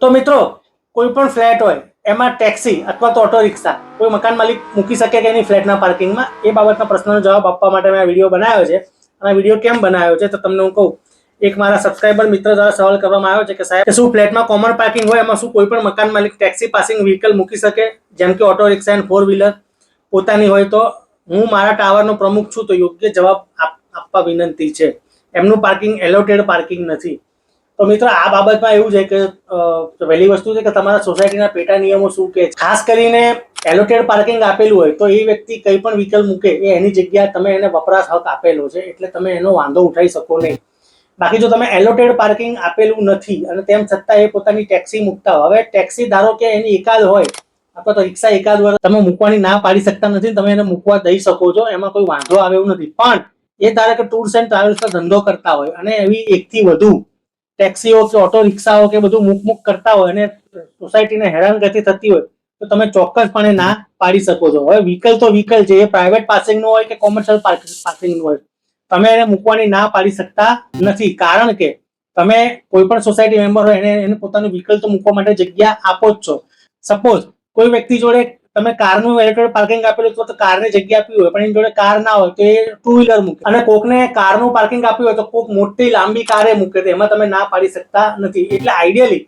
તો મિત્રો, કોઈ પણ ફ્લેટ હોય એમાં ટેક્સી અથવા તો ઓટો રિક્ષા કોઈ મકાન માલિક મૂકી શકે કે નહીં ફ્લેટના પાર્કિંગમાં, એ બાબતના પ્રશ્નનો જવાબ આપવા માટે મેં આ વિડીયો બનાવ્યો છે. અને વિડીયો કેમ બનાવ્યો છે તો તમને હું કહું. એક મારા સબસ્ક્રાઇબર મિત્ર દ્વારા સવાલ કરવામાં આવ્યો છે કે સાહેબ, શું ફ્લેટમાં કોમન પાર્કિંગ હોય એમાં શું કોઈ પણ મકાન માલિક ટેક્સી પાસિંગ વ્હીકલ મૂકી શકે, જેમ કે ઓટો રિક્ષા એન્ડ 4 વ્હીલર પોતાની હોય? તો હું મારા ટાવરનો પ્રમુખ છું, તો યોગ્ય જવાબ આપવા વિનંતી છે. એમનું પાર્કિંગ એલોટેડ પાર્કિંગ નથી. તો મિત્રો, આ બાબતમાં એવું છે કે પહેલી વસ્તુ છે કે તમારા સોસાયટીના પેટા નિયમો શું કે, ખાસ કરીને એલોટેડ પાર્કિંગ આપેલું હોય તો એ વ્યક્તિ કંઈ પણ વ્હીકલ મૂકે એ એની જગ્યા તમે એને વપરાશ હક આપેલો છે, એટલે તમે એનો વાંધો ઉઠાવી શકો નહીં. બાકી જો તમે એલોટેડ પાર્કિંગ આપેલું નથી અને તેમ છતાં એ પોતાની ટેક્સી મૂકતા હોય, હવે ટેક્સી ધારો કે એની એકાદ હોય અથવા તો રિક્ષા એકાદ વાર તમે મૂકવાની ના પાડી શકતા નથી, તમે એને મૂકવા દઈ શકો છો, એમાં કોઈ વાંધો આવે એવું નથી. પણ એ ધારો કે ટૂર્સ એન્ડ ટ્રાવેલ્સનો ધંધો કરતા હોય અને એવી એકથી વધુ ટેક્સીઓ કે ઓટો રિક્ષાઓ કે બધું મૂક કરતા હોય અને સોસાયટીને હેરાનગતિ થતી હોય તો તમે ચોક્કસપણે ના પાડી શકો છો. હવે વ્હીકલ તો વ્હીકલ છે, એ પ્રાઇવેટ પાસિંગનું હોય કે કોમર્શિયલ પાસિંગનું હોય, તમે એને મૂકવાની ના પાડી શકતા નથી. કારણ કે તમે કોઈ પણ સોસાયટી મેમ્બર હોય એને પોતાનું વ્હીકલ તો મૂકવા માટે જગ્યા આપો જ છો. સપોઝ કોઈ વ્યક્તિ જોડે તમે કારનું એલોટેડ પાર્કિંગ આપેલું તો કારની જગ્યા આપી હોય, પણ એની જોડે કાર ના હોય તો એ 2 વ્હીલર મૂકે. અને કોકને કારનું પાર્કિંગ આપ્યું હોય તો કોક મોટી લાંબી કારે મૂકે, તો એમાં તમે ના પાડી શકતા નથી. એટલે આઈડિયલી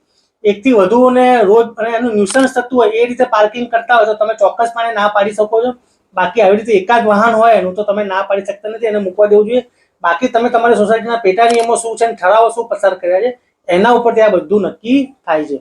એકથી વધુ ને રોજ અને એનું ન્યુસન્સ થતું હોય એ રીતે પાર્કિંગ કરતા હોય તો તમે ચોક્કસપણે ના પાડી શકો છો. બાકી આવી રીતે એકાદ વાહન હોય એનું તો તમે ના પાડી શકતા નથી, એને મૂકવા દેવું જોઈએ. બાકી તમે તમારી સોસાયટીના પેટા નિયમો શું છે, ઠરાવો શું પસાર કર્યા છે, એના ઉપરથી આ બધું નક્કી થાય છે.